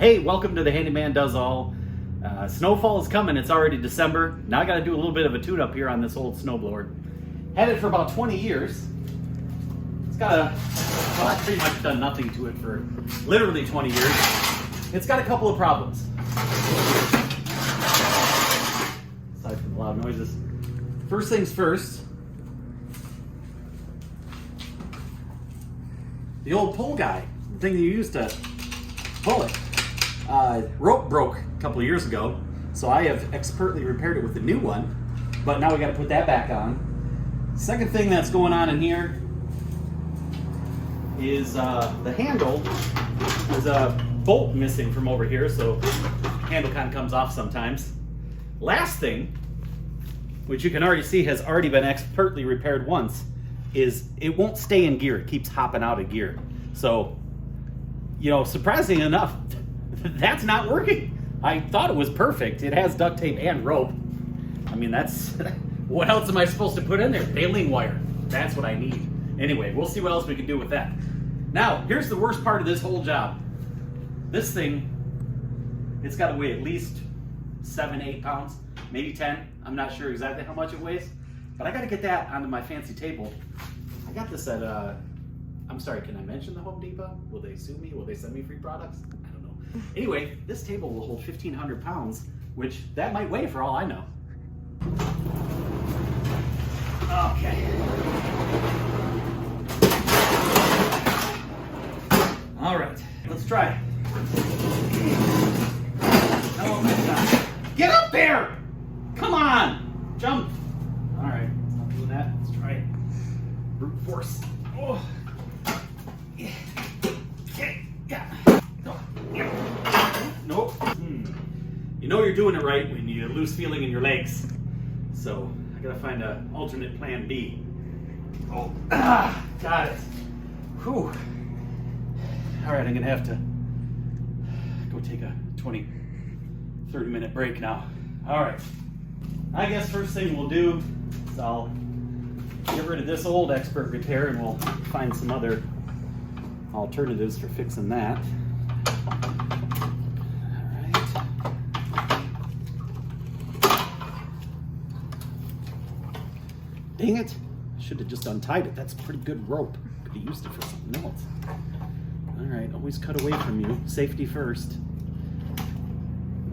Hey, welcome to the Handyman Does All. Snowfall is coming, it's already December. Now I gotta do a little bit of a tune-up here on this old snowblower. Had it for about 20 years. It's got well, I've pretty much done nothing to it for literally 20 years. It's got a couple of problems. Aside from the loud noises. First things first. The old pull guy, the thing that you used to pull it. Rope broke a couple of years ago, so I have expertly repaired it with a new one, but now we got to put that back on. Second thing that's going on in here is the handle. There's a bolt missing from over here, so the handle kind of comes off sometimes. Last thing, which you can already see has already been expertly repaired once, is it won't stay in gear. It keeps hopping out of gear. So, you know, surprisingly enough, that's not working. I thought it was perfect. It has duct tape and rope. I mean, that's, what else am I supposed to put in there? Baling wire. That's what I need. Anyway, we'll see what else we can do with that. Now, here's the worst part of this whole job. This thing, it's got to weigh at least 7-8 pounds, maybe 10. I'm not sure exactly how much it weighs, but I got to get that onto my fancy table. I got this at, I'm sorry, can I mention the Home Depot? Will they sue me? Will they send me free products? I don't know. Anyway, this table will hold 1,500 pounds, which that might weigh for all I know. Okay. All right, let's try. Get up there! Come on! Jump! All right, stop doing that. Let's try it. Brute force. Oh. Nope. You know you're doing it right when you lose feeling in your legs. So I gotta find an alternate plan B. Oh, got it. Whew. All right, I'm gonna have to go take a 20, 30-minute break now. All right. I guess first thing we'll do is I'll get rid of this old expert repair and we'll find some other alternatives for fixing that. Dang it. Should have just untied it. That's a pretty good rope. Could have used it for something else. All right, always cut away from you. Safety first.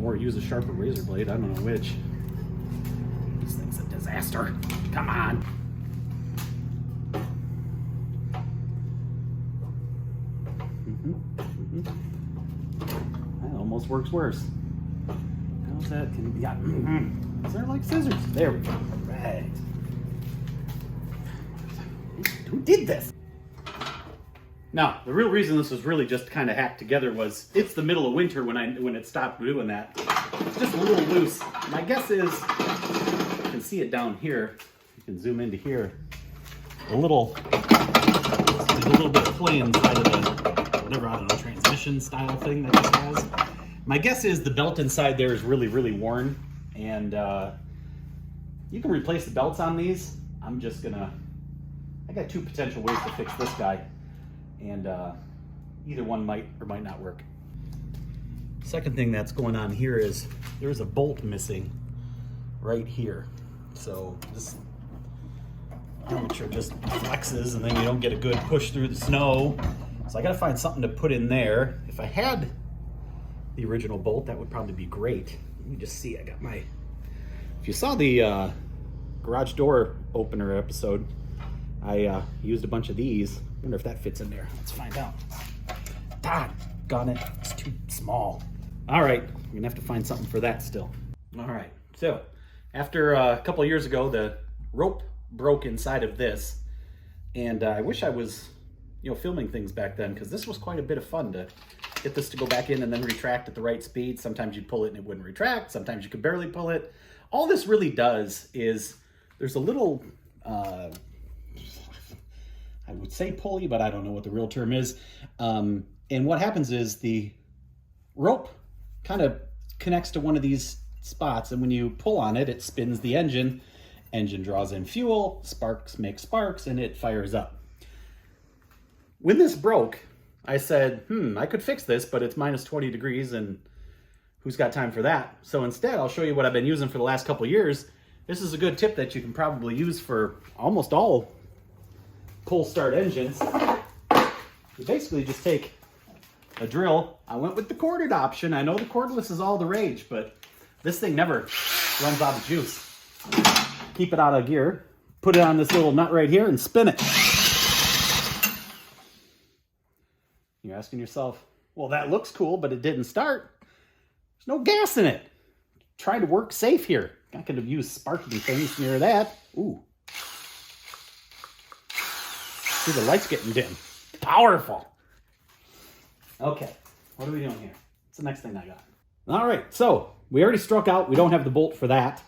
Or use a sharper razor blade. I don't know which. This thing's a disaster. Come on. That almost works worse. How's that? Yeah. Is there like scissors? There we go. Right. Who did this? Now, the real reason this was really just kind of hacked together was it's the middle of winter when it stopped doing that. It's just a little loose. My guess is, you can see it down here. You can zoom into here. There's a little bit of play inside of the, whatever, I don't know, transmission style thing that this has. My guess is the belt inside there is really, really worn. And you can replace the belts on these. I'm just gonna, I got two potential ways to fix this guy. And either one might or might not work. Second thing that's going on here is there's a bolt missing right here. So this armature just flexes and then you don't get a good push through the snow. So I gotta find something to put in there. If I had the original bolt, that would probably be great. Let me just see, I got my, if you saw the garage door opener episode, I used a bunch of these. I wonder if that fits in there. Let's find out. Doggone it, it's too small. All right, I'm gonna have to find something for that still. All right, so after a couple of years ago, the rope broke inside of this, and I wish I was, filming things back then, because this was quite a bit of fun to get this to go back in and then retract at the right speed. Sometimes you'd pull it and it wouldn't retract. Sometimes you could barely pull it. All this really does is there's a little, I would say pulley, but I don't know what the real term is. And what happens is the rope kind of connects to one of these spots, and when you pull on it, it spins the engine. Engine draws in fuel, sparks make sparks, and it fires up. When this broke, I said, I could fix this, but it's minus 20 degrees and who's got time for that? So instead, I'll show you what I've been using for the last couple of years. This is a good tip that you can probably use for almost all pull start engines. You basically just take a drill. I went with the corded option. I know the cordless is all the rage, but this thing never runs out of juice. Keep it out of gear. Put it on this little nut right here and spin it. You're asking yourself, well, that looks cool, but it didn't start. There's no gas in it. Try to work safe here. Not going to use sparkly things near that. Ooh. See, the light's getting dim. Powerful. Okay, what are we doing here? What's the next thing I got? All right, so we already struck out. We don't have the bolt for that.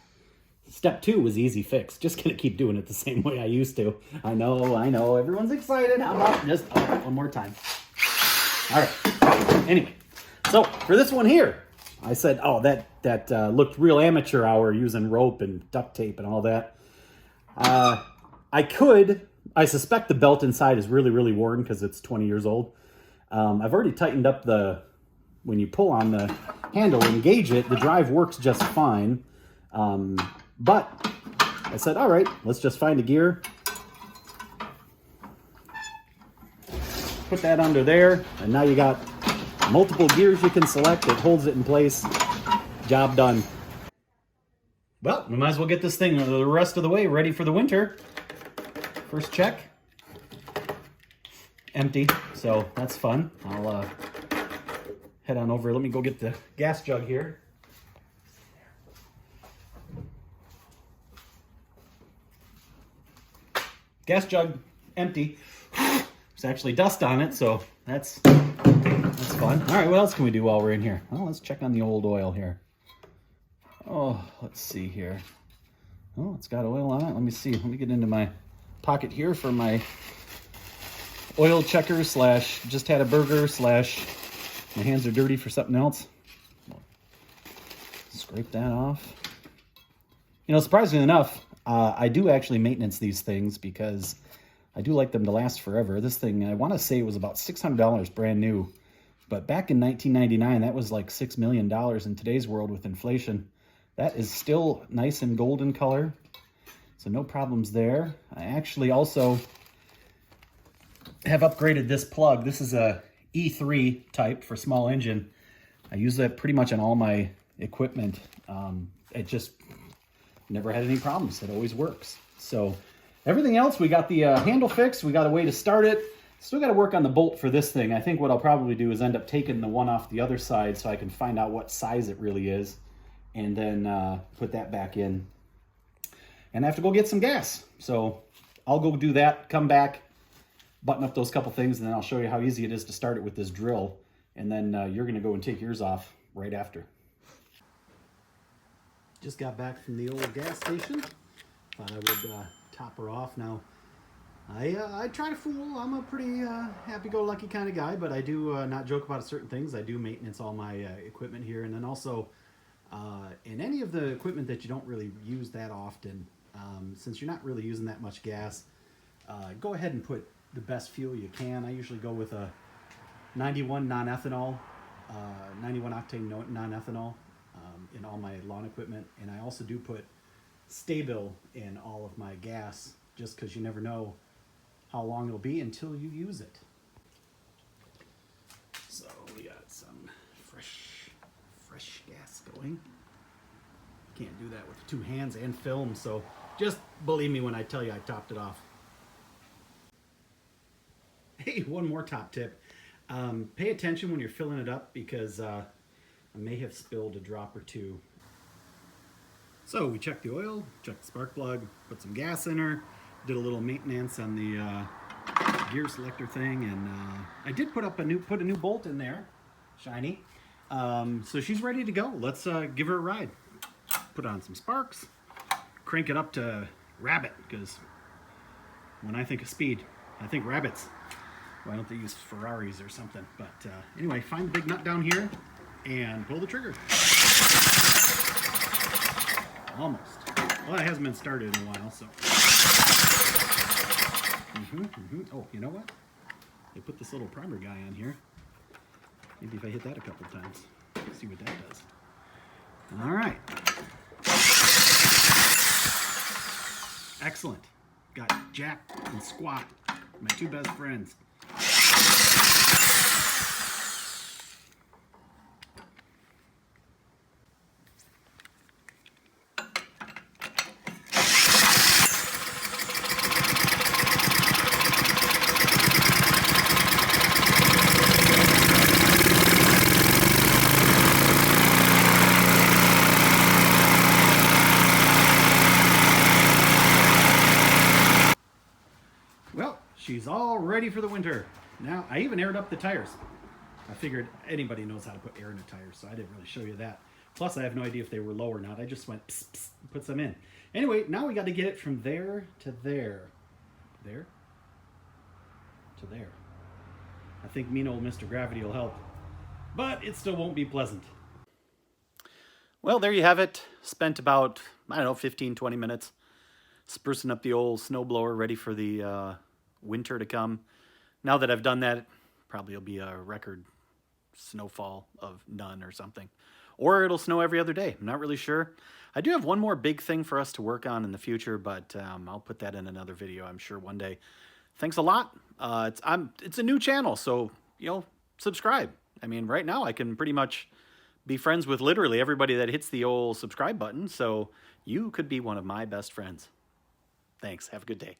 Step 2 was easy fix. Just going to keep doing it the same way I used to. I know. Everyone's excited. How about just one more time? All right. Anyway, so for this one here, I said, oh, that looked real amateur hour using rope and duct tape and all that. I suspect the belt inside is really, really worn because it's 20 years old. I've already tightened up when you pull on the handle and engage it, the drive works just fine. But I said, all right, let's just find a gear. Put that under there, and now you got multiple gears you can select. It holds it in place. Job done. Well, we might as well get this thing the rest of the way ready for the winter. First check. Empty, so that's fun. I'll head on over. Let me go get the gas jug here. Gas jug empty. There's actually dust on it, so that's fun. All right, what else can we do while we're in here? Well, let's check on the old oil here. Oh, let's see here. Oh, it's got oil on it. Let me see. Let me get into my pocket here for my oil checker / just had a burger / my hands are dirty for something else. Scrape that off. You know, surprisingly enough, I do actually maintenance these things because I do like them to last forever. This thing, I want to say it was about $600 brand new. But back in 1999, that was like $6 million in today's world with inflation. That is still nice and golden color. So no problems there. I actually also have upgraded this plug. This is a E3 type for small engine. I use that pretty much on all my equipment. It just never had any problems. It always works. So everything else, we got the handle fixed. We got a way to start it. Still got to work on the bolt for this thing. I think what I'll probably do is end up taking the one off the other side so I can find out what size it really is, and then put that back in. And I have to go get some gas. So I'll go do that, come back, button up those couple things, and then I'll show you how easy it is to start it with this drill. And then you're going to go and take yours off right after. Just got back from the old gas station. Thought I would top her off. Now, I try to fool. I'm a pretty happy-go-lucky kind of guy, but I do not joke about certain things. I do maintenance all my equipment here, and then also in any of the equipment that you don't really use that often, since you're not really using that much gas, go ahead and put the best fuel you can. I usually go with a 91 non-ethanol, 91 octane non-ethanol in all my lawn equipment, and I also do put Sta-Bil in all of my gas, just because you never know how long it'll be until you use it. So we got some fresh gas going. Can't do that with 2 hands and film, so just believe me when I tell you I topped it off. Hey, one more top tip. Pay attention when you're filling it up, because I may have spilled a drop or two. So we checked the oil, checked the spark plug, put some gas in her, did a little maintenance on the gear selector thing, and I did put a new bolt in there, shiny. So she's ready to go. Let's give her a ride. Put on some sparks, crank it up to rabbit, because when I think of speed, I think rabbits. Why don't they use Ferraris or something? But anyway, find the big nut down here and pull the trigger. Almost. Well, it hasn't been started in a while, so. Oh, you know what? they put this little primer guy on here. Maybe if I hit that a couple times, see what that does. All right. Excellent. Got Jack and Squat, my two best friends. Well, she's all ready for the winter. Now, I even aired up the tires. I figured anybody knows how to put air in a tire, so I didn't really show you that. Plus, I have no idea if they were low or not. I just went pss, pss, put some in. Anyway, now we got to get it from there to there. There to there. I think mean old Mr. Gravity will help, but it still won't be pleasant. Well, there you have it. Spent about, I don't know, 15, 20 minutes sprucing up the old snowblower, ready for the winter to come. Now that I've done that, probably it'll be a record snowfall of none or something. Or it'll snow every other day. I'm not really sure. I do have one more big thing for us to work on in the future, but I'll put that in another video, I'm sure, one day. Thanks a lot. It's a new channel, so, subscribe. I mean, right now I can pretty much be friends with literally everybody that hits the old subscribe button, so you could be one of my best friends. Thanks. Have a good day.